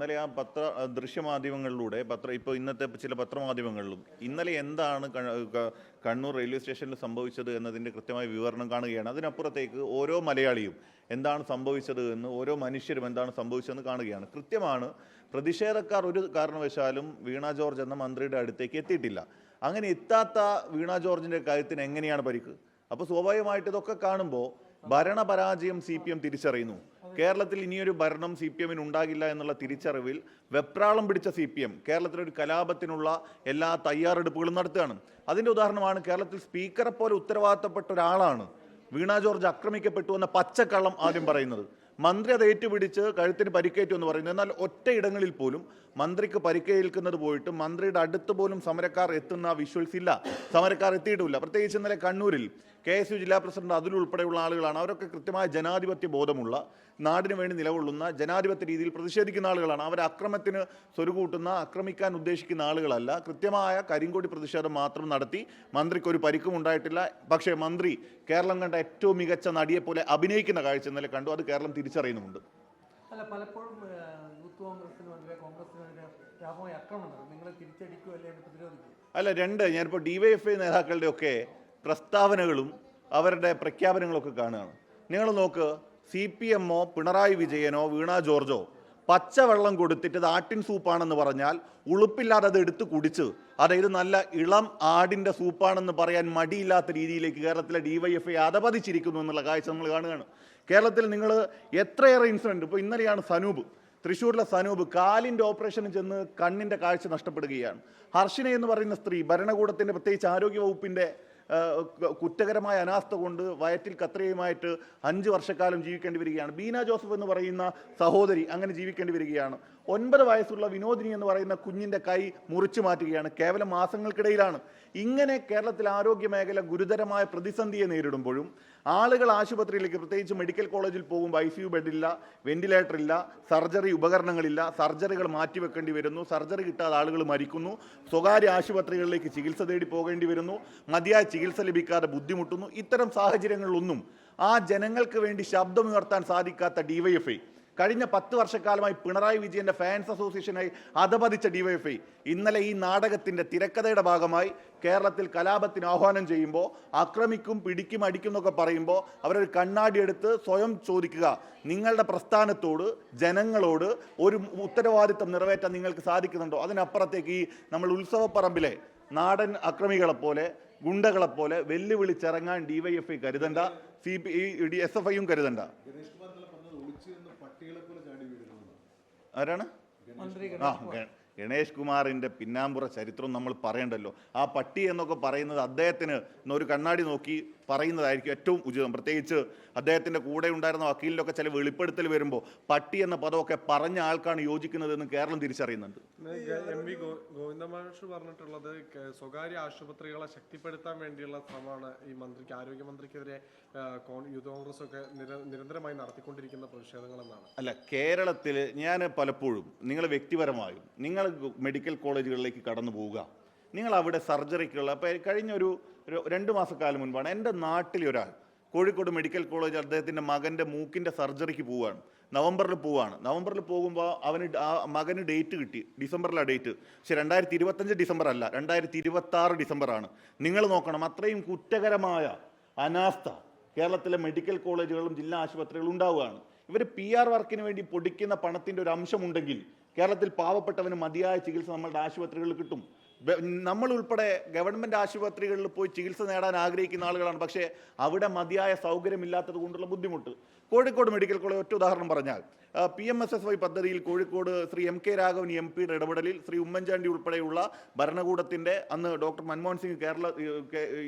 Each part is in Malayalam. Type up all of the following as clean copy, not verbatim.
ഇന്നലെ ആ ദൃശ്യമാധ്യമങ്ങളിലൂടെ ഇപ്പോൾ ഇന്നത്തെ ചില പത്രമാധ്യമങ്ങളിലും ഇന്നലെ എന്താണ് കണ്ണൂർ റെയിൽവേ സ്റ്റേഷനിൽ സംഭവിച്ചത് എന്നതിൻ്റെ കൃത്യമായ വിവരണം കാണുകയാണ്. അതിനപ്പുറത്തേക്ക് ഓരോ മലയാളിയും എന്താണ് സംഭവിച്ചത് എന്ന്, ഓരോ മനുഷ്യരും എന്താണ് സംഭവിച്ചതെന്ന് കാണുകയാണ്. കൃത്യമാണ്, പ്രതിഷേധക്കാർ ഒരു കാരണവശാലും വീണ ജോർജ് എന്ന മന്ത്രിയുടെ അടുത്തേക്ക് എത്തിയിട്ടില്ല. അങ്ങനെ എത്താത്ത വീണ ജോർജിൻ്റെ കാര്യത്തിന് എങ്ങനെയാണ് പരിക്ക്? അപ്പോൾ സ്വാഭാവികമായിട്ട് ഇതൊക്കെ കാണുമ്പോൾ ഭരണപരാജയം CPM തിരിച്ചറിയുന്നു. കേരളത്തിൽ ഇനിയൊരു ഭരണം CPM ഉണ്ടാകില്ല എന്നുള്ള തിരിച്ചറിവിൽ വെപ്രാളം പിടിച്ച CPM കേരളത്തിലൊരു കലാപത്തിനുള്ള എല്ലാ തയ്യാറെടുപ്പുകളും നടത്തുകയാണ്. അതിൻ്റെ ഉദാഹരണമാണ് കേരളത്തിൽ സ്പീക്കറെ പോലെ ഉത്തരവാദിത്തപ്പെട്ട ഒരാളാണ് വീണ ജോർജ് ആക്രമിക്കപ്പെട്ടു എന്ന പച്ചക്കള്ളം ആദ്യം പറയുന്നത്. മന്ത്രി അത് ഏറ്റുപിടിച്ച് കഴുത്തിന് പരിക്കേറ്റു എന്ന് പറയുന്നു. എന്നാൽ ഒറ്റയിടങ്ങളിൽ പോലും മന്ത്രിക്ക് പരിക്കേൽക്കുന്നത് പോയിട്ട് മന്ത്രിയുടെ അടുത്ത് പോലും സമരക്കാർ എത്തുന്ന വിഷ്വൽസ് ഇല്ല, സമരക്കാർ എത്തിയിട്ടുമില്ല. പ്രത്യേകിച്ച് ഇന്നലെ കണ്ണൂരിൽ KSU ജില്ലാ പ്രസിഡന്റ് അതിലുൾപ്പെടെയുള്ള ആളുകളാണ്. അവരൊക്കെ കൃത്യമായ ജനാധിപത്യ ബോധമുള്ള, നാടിന് വേണ്ടി നിലകൊള്ളുന്ന, ജനാധിപത്യ രീതിയിൽ പ്രതിഷേധിക്കുന്ന ആളുകളാണ്. അവർ അക്രമത്തിന് സ്വരുകൂട്ടുന്ന, ആക്രമിക്കാൻ ഉദ്ദേശിക്കുന്ന ആളുകളല്ല. കൃത്യമായ കരിങ്കൊടി പ്രതിഷേധം മാത്രം നടത്തി. മന്ത്രിക്ക് ഒരു പരിക്കും ഉണ്ടായിട്ടില്ല. പക്ഷേ മന്ത്രി കേരളം കണ്ട ഏറ്റവും മികച്ച നടിയെപ്പോലെ അഭിനയിക്കുന്ന കാഴ്ച ഇന്നലെ കണ്ടു. അത് കേരളം തിരിച്ചറിയുന്നുമുണ്ട്. അല്ല, പലപ്പോഴും യൂത്ത് കോൺഗ്രസിനെതിരെ കോൺഗ്രസിനെതിരെ വ്യാപകമായി ആക്രമണം നടക്കും. നിങ്ങൾ തിരിച്ചടിക്കുമല്ലേ പ്രതിരോധിക്കും? അല്ല, ഞാനിപ്പോൾ DYFI നേതാക്കളുടെ ഒക്കെ പ്രസ്താവനകളും അവരുടെ പ്രഖ്യാപനങ്ങളൊക്കെ കാണുകയാണ്. നിങ്ങൾ നോക്ക്, CPMO പിണറായി വിജയനോ വീണ ജോർജോ പച്ചവെള്ളം കൊടുത്തിട്ട് ഇത് ആട്ടിൻ സൂപ്പാണെന്ന് പറഞ്ഞാൽ ഉളുപ്പില്ലാതെ അത് എടുത്ത് കുടിച്ച്, അതായത് നല്ല ഇളം ആടിൻ്റെ സൂപ്പാണെന്ന് പറയാൻ മടിയില്ലാത്ത രീതിയിലേക്ക് കേരളത്തിലെ DYFI അധപതിച്ചിരിക്കുന്നു എന്നുള്ള കാഴ്ച നമ്മൾ കാണുകയാണ്. കേരളത്തിൽ നിങ്ങൾ എത്രയേറെ ഇൻസിഡൻറ്റ്, ഇപ്പോൾ ഇന്നലെയാണ് തൃശ്ശൂരിലെ സനൂപ് കാലിൻ്റെ ഓപ്പറേഷന് ചെന്ന് കണ്ണിൻ്റെ കാഴ്ച നഷ്ടപ്പെടുകയാണ്. ഹർഷിന എന്ന് പറയുന്ന സ്ത്രീ ഭരണകൂടത്തിൻ്റെ, പ്രത്യേകിച്ച് ആരോഗ്യ വകുപ്പിൻ്റെ കുറ്റകരമായ അനാസ്ഥ കൊണ്ട് വയറ്റിൽ കത്രികയുമായിട്ട് 5 വർഷക്കാലം ജീവിക്കേണ്ടി വരികയാണ്. ബീന ജോസഫ് എന്ന് പറയുന്ന സഹോദരി അങ്ങനെ ജീവിക്കേണ്ടി വരികയാണ്. 9 വയസ്സുള്ള വിനോദിനി എന്ന് പറയുന്ന കുഞ്ഞിൻ്റെ കൈ മുറിച്ചു മാറ്റുകയാണ്. കേവലം മാസങ്ങൾക്കിടയിലാണ്. ഇങ്ങനെ കേരളത്തിൽ ആരോഗ്യ മേഖല ഗുരുതരമായ പ്രതിസന്ധിയെ നേരിടുമ്പോഴും ആളുകൾ ആശുപത്രിയിലേക്ക്, പ്രത്യേകിച്ച് മെഡിക്കൽ കോളേജിൽ പോകുമ്പോൾ ICU ബെഡില്ല, വെന്റിലേറ്റർ ഇല്ല, സർജറി ഉപകരണങ്ങളില്ല, സർജറികൾ മാറ്റിവെക്കേണ്ടി വരുന്നു, സർജറി കിട്ടാതെ ആളുകൾ മരിക്കുന്നു, സ്വകാര്യ ആശുപത്രികളിലേക്ക് ചികിത്സ തേടി പോകേണ്ടി വരുന്നു, മതിയായ ചികിത്സ ലഭിക്കാതെ ബുദ്ധിമുട്ടുന്നു. ഇത്തരം സാഹചര്യങ്ങളിലൊന്നും ആ ജനങ്ങൾക്ക് വേണ്ടി ശബ്ദമുയർത്താൻ സാധിക്കാത്ത DYFI, കഴിഞ്ഞ 10 വർഷക്കാലമായി പിണറായി വിജയന്റെ ഫാൻസ് അസോസിയേഷനായി അധപതിച്ച DYFI ഇന്നലെ ഈ നാടകത്തിന്റെ തിരക്കഥയുടെ ഭാഗമായി കേരളത്തിൽ കലാപത്തിന് ആഹ്വാനം ചെയ്യുമ്പോൾ, ആക്രമിക്കും, പിടിക്കും, അടിക്കും എന്നൊക്കെ പറയുമ്പോൾ അവരൊരു കണ്ണാടി എടുത്ത് സ്വയം ചോദിക്കുക, നിങ്ങളുടെ പ്രസ്ഥാനത്തോട്, ജനങ്ങളോട് ഒരു ഉത്തരവാദിത്തം നിറവേറ്റാൻ നിങ്ങൾക്ക് സാധിക്കുന്നുണ്ടോ? അതിനപ്പുറത്തേക്ക് ഈ നമ്മൾ ഉത്സവപ്പറമ്പിലെ നാടൻ അക്രമികളെപ്പോലെ, ഗുണ്ടകളെപ്പോലെ വെല്ലുവിളിച്ചിറങ്ങാൻ DYFI കരുതണ്ട, SFIയും കരുതണ്ട. ആരാണ്? ഗണേഷ് കുമാറിൻ്റെ പിന്നാമ്പുറ ചരിത്രം നമ്മൾ പറയണ്ടല്ലോ. ആ പട്ടി എന്നൊക്കെ പറയുന്നത് അദ്ദേഹത്തിന് ഒരു കണ്ണാടി നോക്കി പറയുന്നതായിരിക്കും ഏറ്റവും ഉചിതം. പ്രത്യേകിച്ച് അദ്ദേഹത്തിൻ്റെ കൂടെ ഉണ്ടായിരുന്ന വക്കീലിലൊക്കെ ചില വെളിപ്പെടുത്തൽ വരുമ്പോൾ പട്ടി എന്ന പദമൊക്കെ പറഞ്ഞ ആൾക്കാണ് യോജിക്കുന്നതെന്ന് കേരളം തിരിച്ചറിയുന്നുണ്ട്. MV ഗോവിന്ദമാഷ് പറഞ്ഞിട്ടുള്ളത് സ്വകാര്യ ആശുപത്രികളെ ശക്തിപ്പെടുത്താൻ വേണ്ടിയുള്ള ശ്രമമാണ് ഈ മന്ത്രിക്ക്, ആരോഗ്യമന്ത്രിക്കെതിരെ യൂത്ത് കോൺഗ്രസ് ഒക്കെ നിരന്തരമായി നടത്തിക്കൊണ്ടിരിക്കുന്ന പ്രതിഷേധങ്ങളെന്നാണ്. അല്ല, കേരളത്തിൽ ഞാൻ പലപ്പോഴും, നിങ്ങൾ വ്യക്തിപരമായും നിങ്ങൾ മെഡിക്കൽ കോളേജുകളിലേക്ക് കടന്നു പോവുക, നിങ്ങൾ അവിടെ സർജറിക്കുള്ള, അപ്പോൾ കഴിഞ്ഞ ഒരു 2 മാസക്കാലം മുൻപാണ് എൻ്റെ നാട്ടിലെ ഒരാൾ കോഴിക്കോട് മെഡിക്കൽ കോളേജ് അദ്ദേഹത്തിൻ്റെ മകൻ്റെ മൂക്കിൻ്റെ സർജറിക്ക് പോവുകയാണ്. നവംബറിൽ പോകുമ്പോൾ ആ മകന് ഡേറ്റ് കിട്ടി, ഡിസംബറിലാണ് ഡേറ്റ്. പക്ഷെ 2025 ഡിസംബർ അല്ല, 2026 ഡിസംബറാണ്. നിങ്ങൾ നോക്കണം, അത്രയും കുറ്റകരമായ അനാസ്ഥ കേരളത്തിലെ മെഡിക്കൽ കോളേജുകളും ജില്ലാ ആശുപത്രികളും ഉണ്ടാവുകയാണ്. ഇവർ PR വർക്കിന് വേണ്ടി പൊടിക്കുന്ന പണത്തിൻ്റെ ഒരു അംശമുണ്ടെങ്കിൽ കേരളത്തിൽ പാവപ്പെട്ടവന് മതിയായ ചികിത്സ നമ്മളുടെ ആശുപത്രികളിൽ കിട്ടും. നമ്മൾ ഉൾപ്പെടെ ഗവൺമെൻറ് ആശുപത്രികളിൽ പോയി ചികിത്സ നേടാൻ ആഗ്രഹിക്കുന്ന ആളുകളാണ്. പക്ഷേ അവിടെ മതിയായ സൗകര്യമില്ലാത്തത് കൊണ്ടുള്ള ബുദ്ധിമുട്ട്. കോഴിക്കോട് മെഡിക്കൽ കോളേജ് ഒറ്റ ഉദാഹരണം പറഞ്ഞാൽ, PMSSY പദ്ധതിയിൽ കോഴിക്കോട് ശ്രീ MK രാഘവൻ MP ഇടപെടലിൽ ശ്രീ ഉമ്മൻചാണ്ടി ഉൾപ്പെടെയുള്ള ഭരണകൂടത്തിൻ്റെ, അന്ന് ഡോക്ടർ മൻമോഹൻ സിംഗ്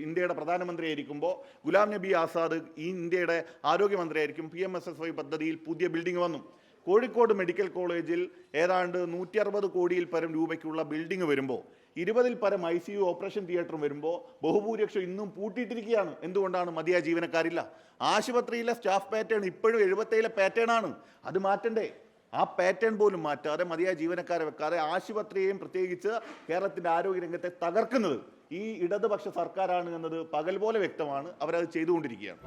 ഇന്ത്യയുടെ പ്രധാനമന്ത്രിയായിരിക്കുമ്പോൾ ഗുലാം നബി ആസാദ് ഈ ഇന്ത്യയുടെ ആരോഗ്യമന്ത്രിയായിരിക്കും, PMSSY പദ്ധതിയിൽ പുതിയ ബിൽഡിംഗ് വന്നു. കോഴിക്കോട് മെഡിക്കൽ കോളേജിൽ ഏതാണ്ട് 160 കോടിയിൽ പരം രൂപയ്ക്കുള്ള ബിൽഡിംഗ് വരുമ്പോൾ, 20-ൽ പരം ICU ഓപ്പറേഷൻ തിയേറ്ററും വരുമ്പോൾ ബഹുഭൂരിപക്ഷം ഇന്നും പൂട്ടിയിട്ടിരിക്കുകയാണ്. എന്തുകൊണ്ടാണ്? മതിയായ ജീവനക്കാരില്ല. ആശുപത്രിയിലെ സ്റ്റാഫ് പാറ്റേൺ ഇപ്പോഴും 77-ലെ പാറ്റേൺ ആണ്. അത് മാറ്റണ്ടേ? ആ പാറ്റേൺ പോലും മാറ്റാതെ, മതിയായ ജീവനക്കാരെ വെക്കാതെ ആശുപത്രിയെയും പ്രത്യേകിച്ച് കേരളത്തിൻ്റെ ആരോഗ്യരംഗത്തെ തകർക്കുന്നത് ഈ ഇടതുപക്ഷ സർക്കാരാണ് എന്നത് പകൽ പോലെ വ്യക്തമാണ്. അവരത് ചെയ്തുകൊണ്ടിരിക്കുകയാണ്.